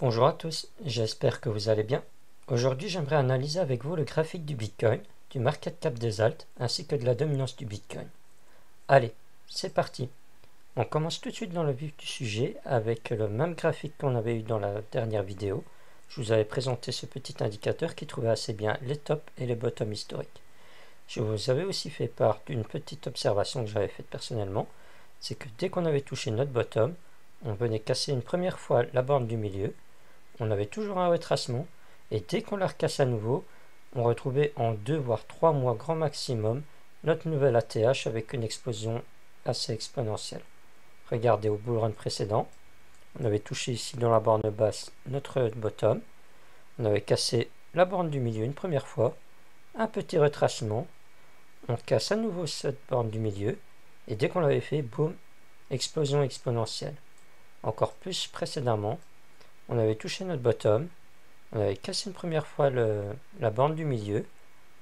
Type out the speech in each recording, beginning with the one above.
Bonjour à tous, j'espère que vous allez bien. Aujourd'hui, j'aimerais analyser avec vous le graphique du Bitcoin, du market cap des alts, ainsi que de la dominance du Bitcoin. Allez, c'est parti. On commence tout de suite dans le vif du sujet avec le même graphique qu'on avait eu dans la dernière vidéo. Je vous avais présenté ce petit indicateur qui trouvait assez bien les tops et les bottoms historiques. Je vous avais aussi fait part d'une petite observation que j'avais faite personnellement, c'est que dès qu'on avait touché notre bottom, on venait casser une première fois la borne du milieu, on avait toujours un retracement, et dès qu'on la recasse à nouveau, on retrouvait en 2 voire 3 mois grand maximum notre nouvelle ATH avec une explosion assez exponentielle. Regardez au bull run précédent, on avait touché ici dans la borne basse notre bottom, on avait cassé la borne du milieu une première fois, un petit retracement, on casse à nouveau cette borne du milieu, et dès qu'on l'avait fait, boum, explosion exponentielle. Encore plus précédemment, on avait touché notre bottom, on avait cassé une première fois la borne du milieu,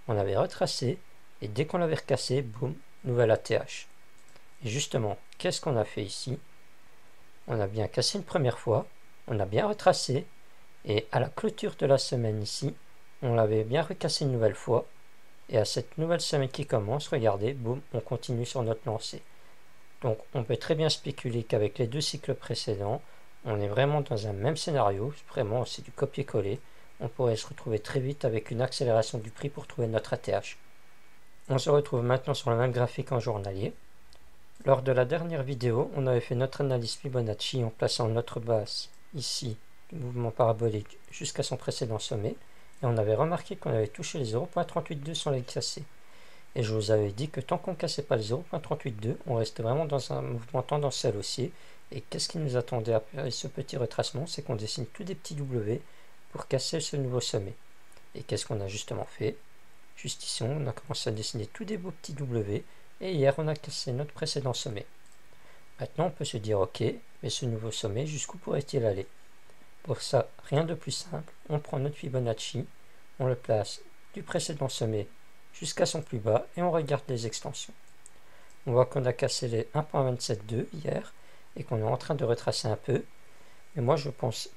on avait retracé, et dès qu'on l'avait recassé, boum, nouvelle ATH. Et justement, qu'est-ce qu'on a fait ici? On a bien cassé une première fois, on a bien retracé, et à la clôture de la semaine ici, on l'avait bien recassé une nouvelle fois, et à cette nouvelle semaine qui commence, regardez, boum, on continue sur notre lancée. Donc on peut très bien spéculer qu'avec les deux cycles précédents, on est vraiment dans un même scénario, vraiment c'est du copier-coller. On pourrait se retrouver très vite avec une accélération du prix pour trouver notre ATH. On se retrouve maintenant sur le même graphique en journalier. Lors de la dernière vidéo, on avait fait notre analyse Fibonacci en plaçant notre base ici du mouvement parabolique jusqu'à son précédent sommet, et on avait remarqué qu'on avait touché les 0.382 sans les casser. Et je vous avais dit que tant qu'on ne cassait pas le 0.382, on restait vraiment dans un mouvement tendanciel haussier. Et qu'est-ce qui nous attendait après ce petit retracement? C'est qu'on dessine tous des petits W pour casser ce nouveau sommet. Et qu'est-ce qu'on a justement fait? Juste ici, on a commencé à dessiner tous des beaux petits W. Et hier, on a cassé notre précédent sommet. Maintenant, on peut se dire, ok, mais ce nouveau sommet, jusqu'où pourrait-il aller? Pour ça, rien de plus simple. On prend notre Fibonacci, on le place du précédent sommet jusqu'à son plus bas et on regarde les extensions. On voit qu'on a cassé les 1.272 hier et qu'on est en train de retracer un peu. Mais moi je pense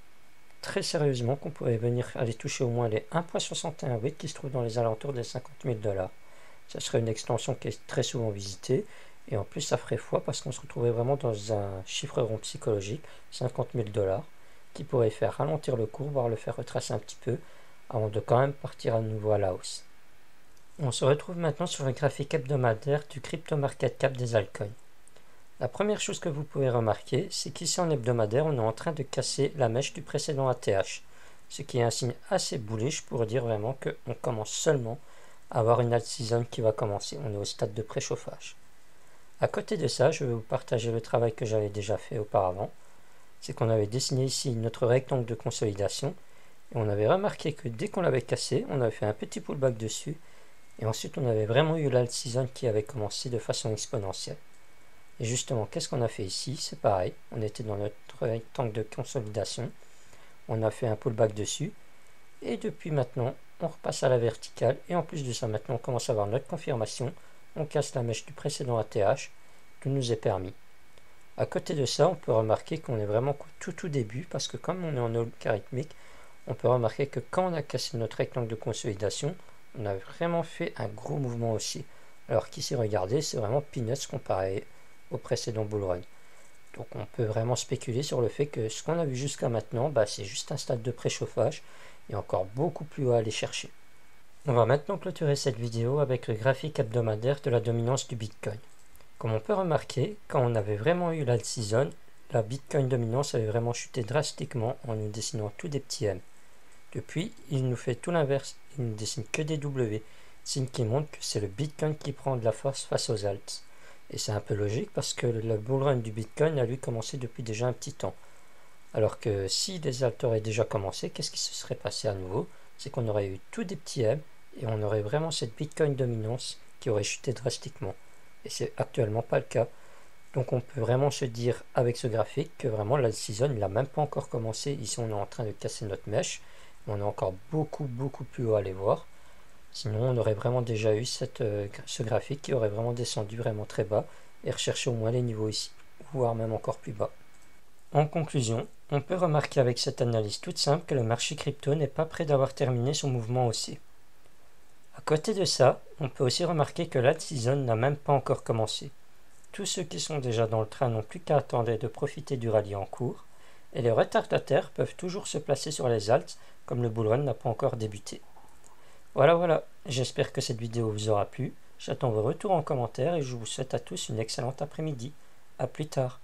très sérieusement qu'on pourrait venir aller toucher au moins les 1.618 qui se trouvent dans les alentours des 50 000 $. Ça serait une extension qui est très souvent visitée et en plus ça ferait foi parce qu'on se retrouverait vraiment dans un chiffre rond psychologique, 50 000 $, qui pourrait faire ralentir le cours, voire le faire retracer un petit peu avant de quand même partir à nouveau à la hausse. On se retrouve maintenant sur le graphique hebdomadaire du crypto market cap des altcoins. La première chose que vous pouvez remarquer, c'est qu'ici en hebdomadaire, on est en train de casser la mèche du précédent ATH, ce qui est un signe assez bullish pour dire vraiment qu'on commence seulement à avoir une alt season qui va commencer. On est au stade de préchauffage. À côté de ça, je vais vous partager le travail que j'avais déjà fait auparavant. C'est qu'on avait dessiné ici notre rectangle de consolidation et on avait remarqué que dès qu'on l'avait cassé, on avait fait un petit pullback dessus. Et ensuite, on avait vraiment eu l'alt season qui avait commencé de façon exponentielle. Et justement, qu'est-ce qu'on a fait ici? C'est pareil, on était dans notre rectangle de consolidation, on a fait un pullback dessus, et depuis maintenant, on repasse à la verticale, et en plus de ça, maintenant, on commence à avoir notre confirmation, on casse la mèche du précédent ATH, tout nous est permis. À côté de ça, on peut remarquer qu'on est vraiment au tout début, parce que comme on est en logarithmique, on peut remarquer que quand on a cassé notre rectangle de consolidation, on a vraiment fait un gros mouvement aussi. Alors qu'ici, regardez, c'est vraiment peanuts comparé au précédent bull run. Donc on peut vraiment spéculer sur le fait que ce qu'on a vu jusqu'à maintenant, c'est juste un stade de préchauffage et encore beaucoup plus haut à aller chercher. On va maintenant clôturer cette vidéo avec le graphique hebdomadaire de la dominance du Bitcoin. Comme on peut remarquer, quand on avait vraiment eu l'alt season, la Bitcoin dominance avait vraiment chuté drastiquement en nous dessinant tous des petits M. Depuis, il nous fait tout l'inverse, il ne dessine que des W, signe qui montre que c'est le Bitcoin qui prend de la force face aux alts. Et c'est un peu logique parce que le bull run du Bitcoin a lui commencé depuis déjà un petit temps. Alors que si les alts auraient déjà commencé, qu'est-ce qui se serait passé à nouveau? C'est qu'on aurait eu tous des petits M et on aurait vraiment cette Bitcoin dominance qui aurait chuté drastiquement. Et c'est actuellement pas le cas. Donc on peut vraiment se dire avec ce graphique que vraiment la season il n'a même pas encore commencé. Ici on est en train de casser notre mèche. On est encore beaucoup plus haut à aller voir. Sinon on aurait vraiment déjà eu ce graphique qui aurait vraiment descendu vraiment très bas et recherché au moins les niveaux ici, voire même encore plus bas. En conclusion, On peut remarquer avec cette analyse toute simple que le marché crypto n'est pas près d'avoir terminé son mouvement haussier. À côté de ça, on peut aussi remarquer que l'alt season n'a même pas encore commencé. Tous ceux qui sont déjà dans le train n'ont plus qu'à attendre de profiter du rallye en cours, et les retardataires peuvent toujours se placer sur les alts comme le bull run n'a pas encore débuté. Voilà, j'espère que cette vidéo vous aura plu, j'attends vos retours en commentaire et je vous souhaite à tous une excellente après-midi. A plus tard.